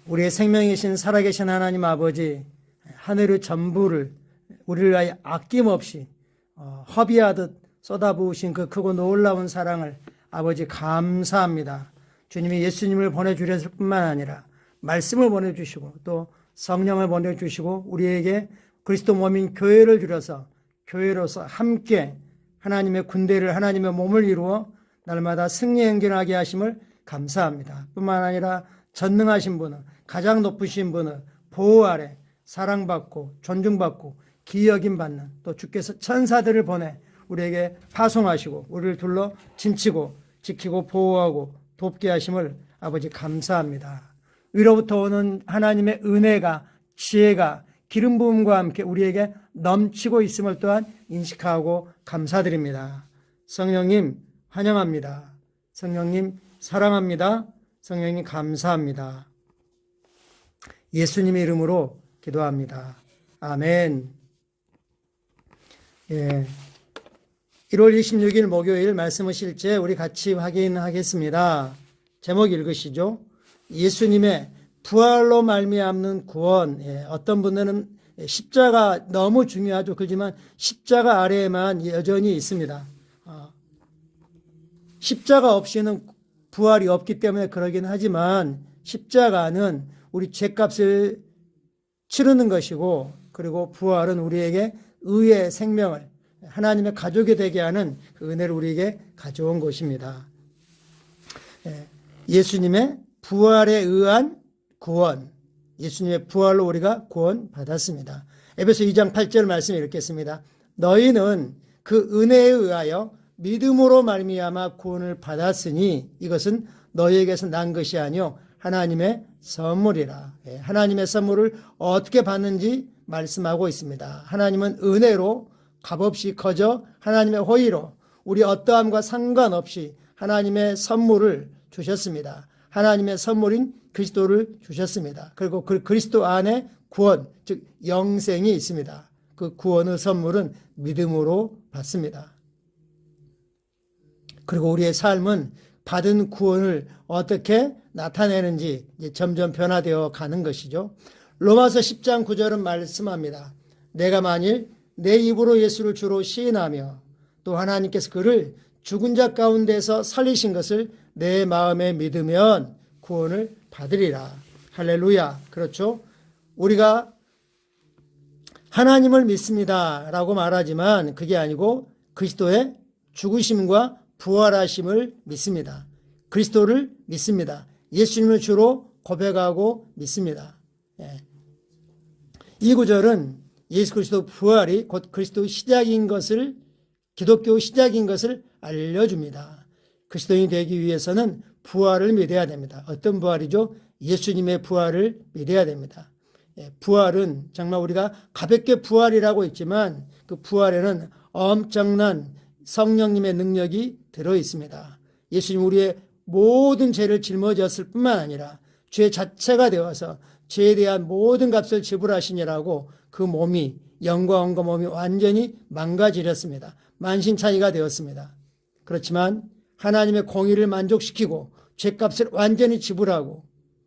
우리의 생명이신 살아계신 하나님 아버지, 하늘의 전부를 우리를 위하여 아낌없이 허비하듯 쏟아부으신 그 크고 놀라운 사랑을 아버지 감사합니다. 주님이 예수님을 보내주셨을 뿐만 아니라 말씀을 보내주시고 또 성령을 보내주시고 우리에게 그리스도 몸인 교회를 주려서 교회로서 함께 하나님의 군대를, 하나님의 몸을 이루어 날마다 승리 행진하게 하심을 감사합니다. 뿐만 아니라 전능하신 분은, 가장 높으신 분은 보호 아래 사랑받고 존중받고 기여김 받는, 또 주께서 천사들을 보내 우리에게 파송하시고 우리를 둘러 짐치고 지키고 보호하고 돕게 하심을 아버지 감사합니다. 위로부터 오는 하나님의 은혜가, 지혜가 기름 부음과 함께 우리에게 넘치고 있음을 또한 인식하고 감사드립니다. 성령님 환영합니다. 성령님 사랑합니다. 성령님 감사합니다. 예수님의 이름으로 기도합니다. 아멘. 1월 26일 목요일 말씀의 실제 우리 같이 확인하겠습니다. 제목 읽으시죠. 예수님의 부활로 말미암는 구원. 어떤 분들은 십자가 너무 중요하죠. 그렇지만 십자가 아래에만 여전히 있습니다. 십자가 없이는 부활이 없기 때문에 그러긴 하지만 십자가는 우리 죄값을 치르는 것이고, 그리고 부활은 우리에게 의의 생명을, 하나님의 가족이 되게 하는 그 은혜를 우리에게 가져온 것입니다. 예수님의 부활에 의한 구원, 예수님의 부활로 우리가 구원 받았습니다. 에베소 2장 8절 말씀 읽겠습니다. 너희는 그 은혜에 의하여 믿음으로 말미암아 구원을 받았으니 이것은 너희에게서 난 것이 아니요 하나님의 선물이라. 하나님의 선물을 어떻게 받는지 말씀하고 있습니다. 하나님은 은혜로 값없이 거저 하나님의 호의로 우리 어떠함과 상관없이 하나님의 선물을 주셨습니다. 하나님의 선물인 그리스도를 주셨습니다. 그리고 그 그리스도 안에 구원, 즉 영생이 있습니다. 그 구원의 선물은 믿음으로 받습니다. 그리고 우리의 삶은 받은 구원을 어떻게 나타내는지 이제 점점 변화되어 가는 것이죠. 로마서 10장 9절은 말씀합니다. 내가 만일 내 입으로 예수를 주로 시인하며 또 하나님께서 그를 죽은 자 가운데서 살리신 것을 내 마음에 믿으면 구원을 받으리라. 할렐루야. 그렇죠? 우리가 하나님을 믿습니다 라고 말하지만 그게 아니고 그리스도의 죽으심과 부활하심을 믿습니다. 그리스도를 믿습니다. 예수님을 주로 고백하고 믿습니다. 이 구절은 예수 그리스도 부활이 곧 그리스도의 시작인 것을, 기독교의 시작인 것을 알려줍니다. 그리스도인이 되기 위해서는 부활을 믿어야 됩니다. 어떤 부활이죠? 예수님의 부활을 믿어야 됩니다. 부활은 정말 우리가 가볍게 부활이라고 했지만 그 부활에는 엄청난 성령님의 능력이 들어 있습니다. 예수님 우리의 모든 죄를 짊어졌을 뿐만 아니라 죄 자체가 되어서 죄에 대한 모든 값을 지불하시니라고 그 몸이, 영광과 몸이 완전히 망가지렸습니다. 만신창이가 되었습니다. 그렇지만 하나님의 공의를 만족시키고 죄값을 완전히 지불하고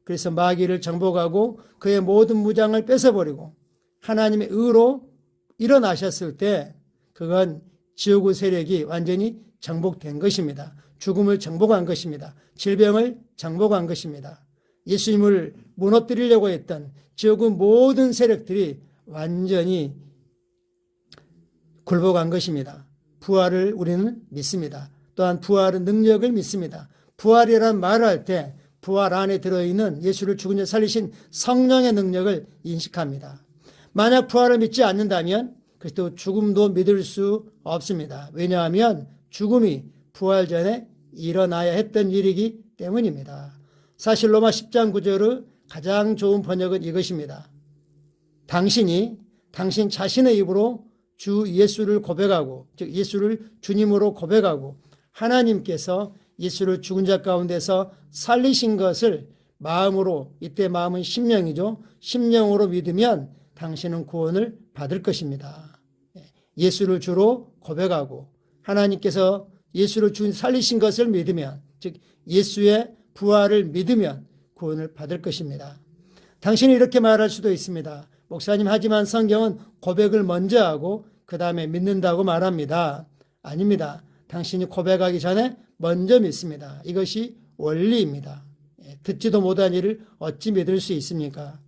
그래서 마귀를 정복하고 그의 모든 무장을 뺏어버리고 하나님의 의로 일어나셨을 때 그건 지옥의 세력이 완전히 정복된 것입니다. 죽음을 정복한 것입니다. 질병을 정복한 것입니다. 예수님을 무너뜨리려고 했던 지옥의 모든 세력들이 완전히 굴복한 것입니다. 부활을 우리는 믿습니다. 또한 부활의 능력을 믿습니다. 부활이라는 말을 할 때 부활 안에 들어있는 예수를 죽은 자 살리신 성령의 능력을 인식합니다. 만약 부활을 믿지 않는다면 그리스도 죽음도 믿을 수 없습니다. 왜냐하면 죽음이 부활 전에 일어나야 했던 일이기 때문입니다. 사실 로마 10장 9절의 가장 좋은 번역은 이것입니다. 당신 자신의 입으로 주 예수를 고백하고, 즉 예수를 주님으로 고백하고 하나님께서 예수를 죽은 자 가운데서 살리신 것을 마음으로, 이때 마음은 심령이죠. 심령으로 믿으면 당신은 구원을 받을 것입니다. 예수를 주로 고백하고 하나님께서 예수를 살리신 것을 믿으면, 즉 예수의 부활을 믿으면 구원을 받을 것입니다. 당신이 이렇게 말할 수도 있습니다. 목사님, 하지만 성경은 고백을 먼저 하고 그 다음에 믿는다고 말합니다. 아닙니다. 당신이 고백하기 전에 먼저 믿습니다. 이것이 원리입니다. 듣지도 못한 일을 어찌 믿을 수 있습니까?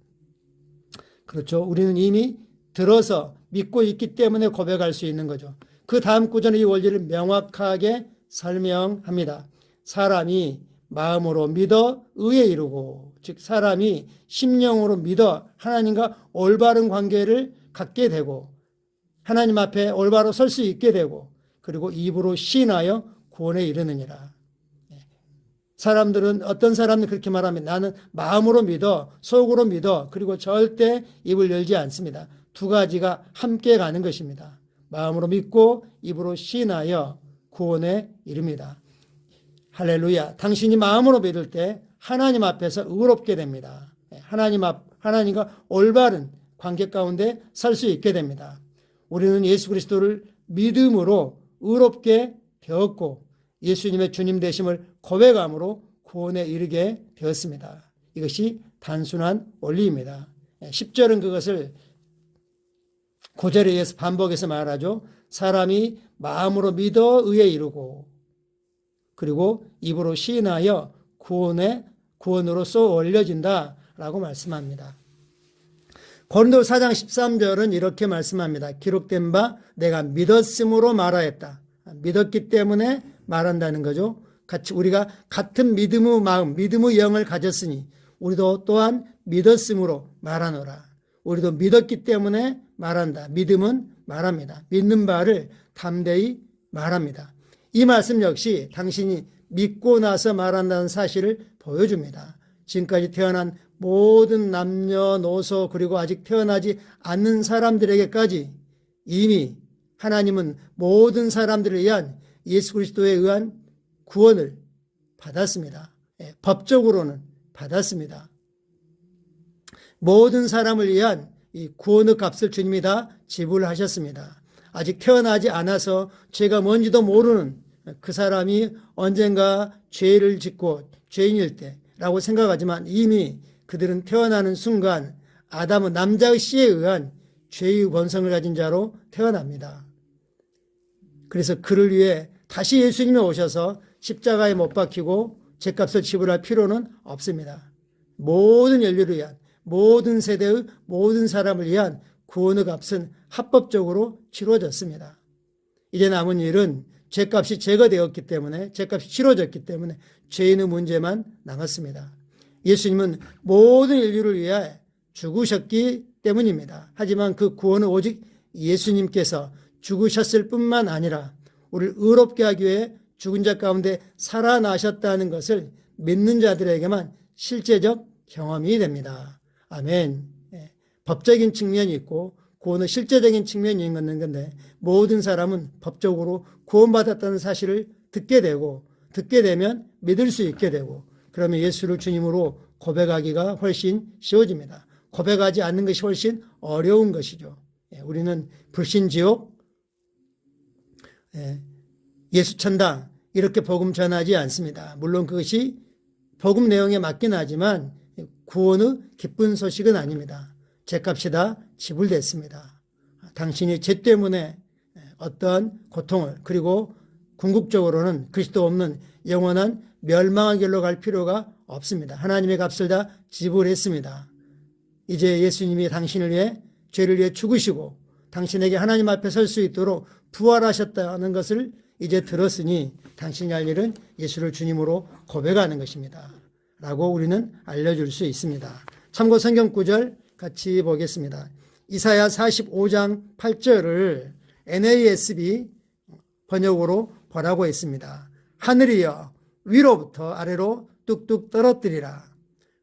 그렇죠. 우리는 이미 들어서 믿고 있기 때문에 고백할 수 있는 거죠. 그 다음 구절은 이 원리를 명확하게 설명합니다. 사람이 마음으로 믿어 의에 이르고, 즉 사람이 심령으로 믿어 하나님과 올바른 관계를 갖게 되고 하나님 앞에 올바로 설 수 있게 되고, 그리고 입으로 시인하여 구원에 이르느니라. 사람들은, 어떤 사람은 그렇게 말하면 나는 마음으로 믿어, 속으로 믿어, 그리고 절대 입을 열지 않습니다. 두 가지가 함께 가는 것입니다. 마음으로 믿고 입으로 시인하여 구원에 이릅니다. 할렐루야. 당신이 마음으로 믿을 때 하나님 앞에서 의롭게 됩니다. 하나님과 올바른 관계 가운데 살 수 있게 됩니다. 우리는 예수 그리스도를 믿음으로 의롭게 되었고 예수님의 주님 되심을 고백함으로 구원에 이르게 되었습니다. 이것이 단순한 원리입니다. 10절은 그것을 9절에 의해서 반복해서 말하죠. 사람이 마음으로 믿어 의에 이르고, 그리고 입으로 시인하여 구원으로 쏘 올려진다라고 말씀합니다. 고린도서 4장 13절은 이렇게 말씀합니다. 기록된 바 내가 믿었음으로 말하였다. 믿었기 때문에 말한다는 거죠. 우리가 같은 믿음의 마음, 믿음의 영을 가졌으니 우리도 또한 믿었음으로 말하노라. 우리도 믿었기 때문에 말한다. 믿음은 말합니다. 믿는 바를 담대히 말합니다. 이 말씀 역시 당신이 믿고 나서 말한다는 사실을 보여줍니다. 지금까지 태어난 모든 남녀노소, 그리고 아직 태어나지 않는 사람들에게까지 이미 하나님은 모든 사람들을 위한 예수 그리스도에 의한 구원을 받았습니다. 법적으로는 받았습니다. 모든 사람을 위한 이 구원의 값을 주님이 다 지불하셨습니다. 아직 태어나지 않아서 죄가 뭔지도 모르는 그 사람이 언젠가 죄를 짓고 죄인일 때라고 생각하지만 이미 그들은 태어나는 순간 아담은 남자의 씨에 의한 죄의 본성을 가진 자로 태어납니다. 그래서 그를 위해 다시 예수님이 오셔서 십자가에 못 박히고 죄값을 지불할 필요는 없습니다. 모든 인류를 위한, 모든 세대의 모든 사람을 위한 구원의 값은 합법적으로 치러졌습니다. 이제 남은 일은 죄값이 제거되었기 때문에, 죄값이 치러졌기 때문에 죄인의 문제만 남았습니다. 예수님은 모든 인류를 위해 죽으셨기 때문입니다. 하지만 그 구원은 오직 예수님께서 죽으셨을 뿐만 아니라 우리를 의롭게 하기 위해 죽은 자 가운데 살아나셨다는 것을 믿는 자들에게만 실제적 경험이 됩니다. 아멘. 법적인 측면이 있고 구원은 실제적인 측면이 있는 건데, 모든 사람은 법적으로 구원받았다는 사실을 듣게 되면 믿을 수 있게 되고, 그러면 예수를 주님으로 고백하기가 훨씬 쉬워집니다. 고백하지 않는 것이 훨씬 어려운 것이죠. 우리는 불신지옥, 예수 천당 이렇게 복음 전하지 않습니다. 물론 그것이 복음 내용에 맞긴 하지만 구원의 기쁜 소식은 아닙니다. 죄값이 다 지불됐습니다. 당신이 죄 때문에 어떠한 고통을, 그리고 궁극적으로는 그리스도 없는 영원한 멸망의 길로 갈 필요가 없습니다. 하나님의 값을 다 지불했습니다. 이제 예수님이 당신을 위해, 죄를 위해 죽으시고 당신에게 하나님 앞에 설 수 있도록 부활하셨다는 것을 이제 들었으니 당신이 할 일은 예수를 주님으로 고백하는 것입니다. 라고 우리는 알려줄 수 있습니다. 참고 성경 구절 같이 보겠습니다. 이사야 45장 8절을 NASB 번역으로 보라고 했습니다. 하늘이여 위로부터 아래로 뚝뚝 떨어뜨리라.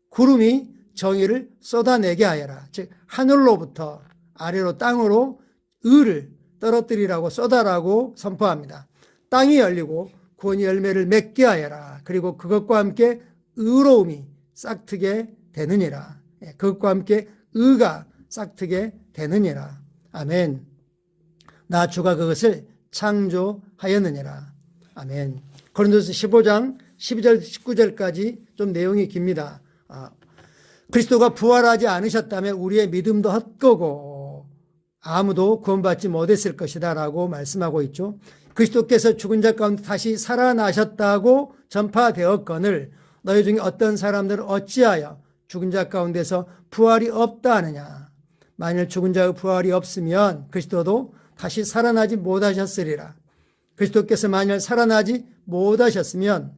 구름이 정의를 쏟아내게 하여라. 즉 하늘로부터 아래로 땅으로 의를 떨어뜨리라고 쏟아라고 선포합니다. 땅이 열리고 구원의 열매를 맺게 하여라. 그리고 그것과 함께 의로움이 싹트게 되느니라. 그것과 함께 의가 싹트게 되느니라. 아멘. 나 주가 그것을 창조하였느니라. 아멘. 고린도서 15장 12절 19절까지 좀 내용이 깁니다. 그리스도가 부활하지 않으셨다면 우리의 믿음도 헛거고 아무도 구원받지 못했을 것이다 라고 말씀하고 있죠. 그리스도께서 죽은 자 가운데 다시 살아나셨다고 전파되었거늘 너희 중에 어떤 사람들은 어찌하여 죽은 자 가운데서 부활이 없다 하느냐. 만일 죽은 자의 부활이 없으면 그리스도도 다시 살아나지 못하셨으리라. 그리스도께서 만일 살아나지 못하셨으면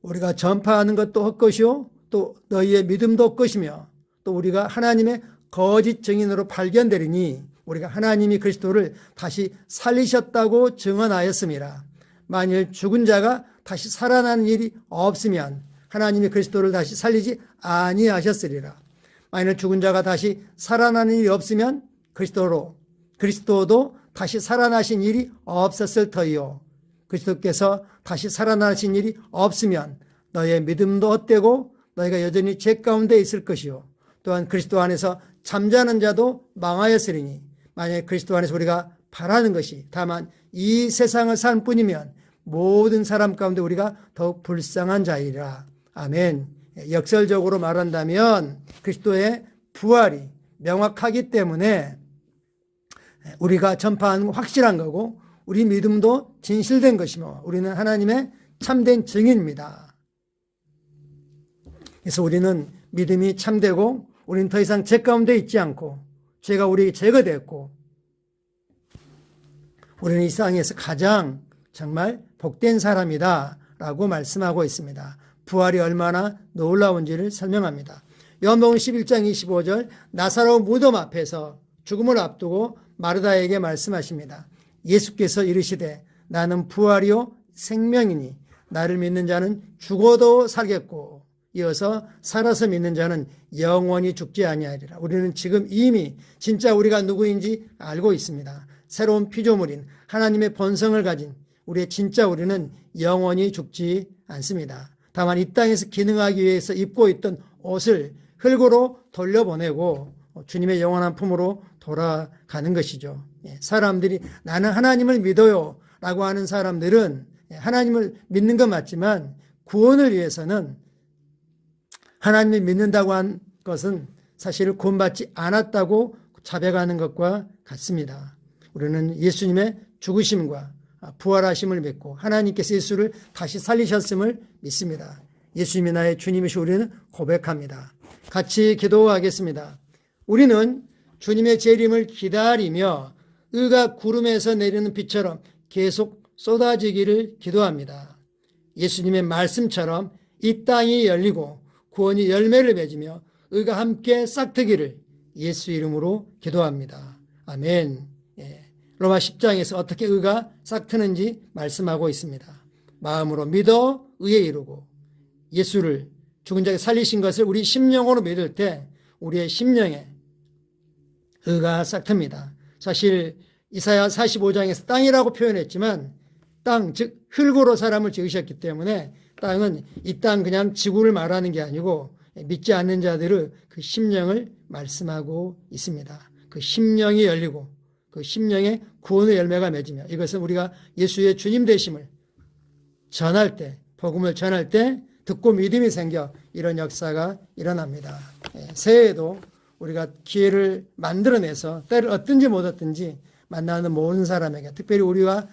우리가 전파하는 것도 헛것이요 또 너희의 믿음도 헛것이며 또 우리가 하나님의 거짓 증인으로 발견되리니 우리가 하나님이 그리스도를 다시 살리셨다고 증언하였습니다. 만일 죽은 자가 다시 살아나는 일이 없으면 하나님이 그리스도를 다시 살리지 아니하셨으리라. 만일 죽은 자가 다시 살아나는 일이 없으면 그리스도도 다시 살아나신 일이 없었을 터이요. 그리스도께서 다시 살아나신 일이 없으면 너의 믿음도 헛되고 너희가 여전히 죄 가운데 있을 것이요. 또한 그리스도 안에서 잠자는 자도 망하였으리니 만약 그리스도 안에서 우리가 바라는 것이 다만 이 세상을 산 뿐이면 모든 사람 가운데 우리가 더욱 불쌍한 자이라. 아멘. 역설적으로 말한다면 그리스도의 부활이 명확하기 때문에 우리가 전파하는 건 확실한 거고 우리 믿음도 진실된 것이며 우리는 하나님의 참된 증인입니다. 그래서 우리는 믿음이 참되고 우리는 더 이상 죄 가운데 있지 않고 죄가 우리에게 제거됐고 우리는 이 세상에서 가장 정말 복된 사람이다 라고 말씀하고 있습니다. 부활이 얼마나 놀라운지를 설명합니다. 요한복음 11장 25절 나사로 무덤 앞에서 죽음을 앞두고 마르다에게 말씀하십니다. 예수께서 이르시되 나는 부활이요 생명이니 나를 믿는 자는 죽어도 살겠고 이어서 살아서 믿는 자는 영원히 죽지 아니하리라. 우리는 지금 이미 진짜 우리가 누구인지 알고 있습니다. 새로운 피조물인 하나님의 본성을 가진 우리의 진짜 우리는 영원히 죽지 않습니다. 다만 이 땅에서 기능하기 위해서 입고 있던 옷을 흙으로 돌려보내고 주님의 영원한 품으로 돌아가는 것이죠. 사람들이 나는 하나님을 믿어요 라고 하는 사람들은 하나님을 믿는 건 맞지만 구원을 위해서는 하나님을 믿는다고 한 것은 사실 구원받지 않았다고 자백하는 것과 같습니다. 우리는 예수님의 죽으심과 부활하심을 믿고 하나님께서 예수를 다시 살리셨음을 믿습니다. 예수님이 나의 주님이시 우리는 고백합니다. 같이 기도하겠습니다. 우리는 주님의 재림을 기다리며 의가 구름에서 내리는 비처럼 계속 쏟아지기를 기도합니다. 예수님의 말씀처럼 이 땅이 열리고 구원이 열매를 맺으며 의가 함께 싹트기를 예수 이름으로 기도합니다. 아멘. 로마 10장에서 어떻게 의가 싹트는지 말씀하고 있습니다. 마음으로 믿어 의에 이르고 예수를 죽은 자에게 살리신 것을 우리 심령으로 믿을 때 우리의 심령에 의가 싹틉니다. 사실 이사야 45장에서 땅이라고 표현했지만 땅, 즉 흙으로 사람을 지으셨기 때문에 땅은 이 땅 그냥 지구를 말하는 게 아니고 믿지 않는 자들의 그 심령을 말씀하고 있습니다. 그 심령이 열리고 그 심령의 구원의 열매가 맺으며 이것은 우리가 예수의 주님 되심을 전할 때 복음을 전할 때 듣고 믿음이 생겨 이런 역사가 일어납니다. 새해에도 우리가 기회를 만들어내서 때를 얻든지 못 얻든지 만나는 모든 사람에게 특별히 우리와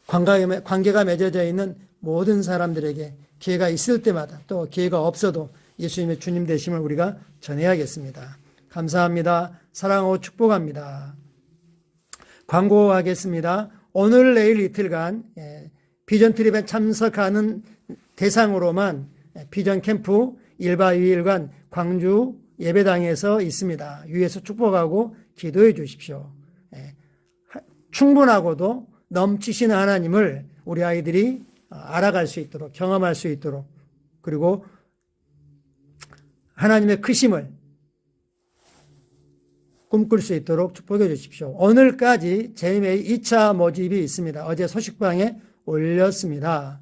관계가 맺어져 있는 모든 사람들에게 기회가 있을 때마다 또 기회가 없어도 예수님의 주님 되심을 우리가 전해야겠습니다. 감사합니다. 사랑하고 축복합니다. 광고하겠습니다. 오늘 내일 이틀간 비전 트립에 참석하는 대상으로만 비전 캠프 1박 2일간 광주 예배당에서 있습니다. 위에서 축복하고 기도해 주십시오. 충분하고도 넘치시는 하나님을 우리 아이들이 알아갈 수 있도록 경험할 수 있도록 그리고 하나님의 크심을 꿈꿀 수 있도록 축복해 주십시오. 오늘까지 JMA 2차 모집이 있습니다. 어제 소식방에 올렸습니다.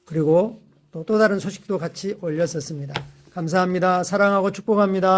그리고 또 다른 소식도 같이 올렸었습니다. 감사합니다. 사랑하고 축복합니다.